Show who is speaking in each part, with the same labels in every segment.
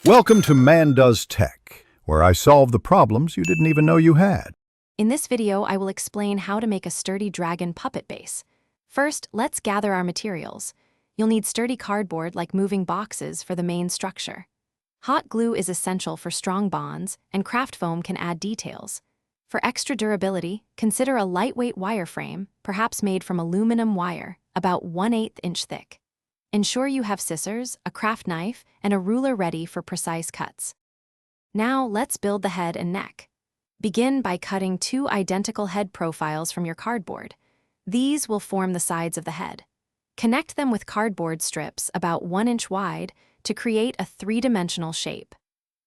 Speaker 1: Welcome to Man Does Tech, where I solve the problems you didn't even know you had.
Speaker 2: In this video, I will explain how to make a sturdy dragon puppet base. First, let's gather our materials. You'll need sturdy cardboard like moving boxes for the main structure. Hot glue is essential for strong bonds, and craft foam can add details. For extra durability, consider a lightweight wireframe, perhaps made from aluminum wire, about 1/8 inch thick. Ensure you have scissors, a craft knife, and a ruler ready for precise cuts. Now, let's build the head and neck. Begin by cutting 2 identical head profiles from your cardboard. These will form the sides of the head. Connect them with cardboard strips about 1 inch wide to create a 3-dimensional shape.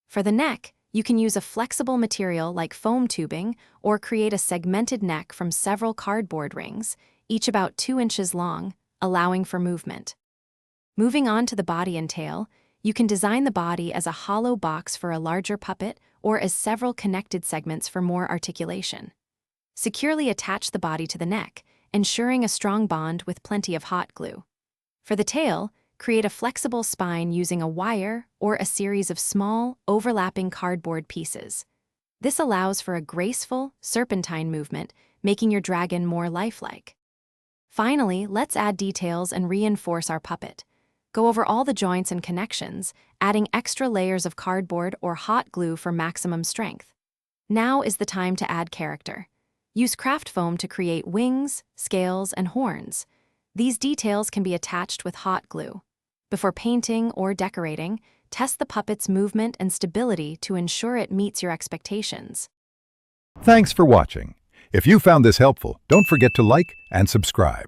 Speaker 2: For the neck, you can use a flexible material like foam tubing or create a segmented neck from several cardboard rings, each about 2 inches long, allowing for movement. Moving on to the body and tail, you can design the body as a hollow box for a larger puppet or as several connected segments for more articulation. Securely attach the body to the neck, ensuring a strong bond with plenty of hot glue. For the tail, create a flexible spine using a wire or a series of small, overlapping cardboard pieces. This allows for a graceful, serpentine movement, making your dragon more lifelike. Finally, let's add details and reinforce our puppet. Go over all the joints and connections, adding extra layers of cardboard or hot glue for maximum strength. Now is the time to add character. Use craft foam to create wings, scales, and horns. These details can be attached with hot glue. Before painting or decorating, test the puppet's movement and stability to ensure it meets your expectations.
Speaker 1: Thanks for watching. If you found this helpful, don't forget to like and subscribe.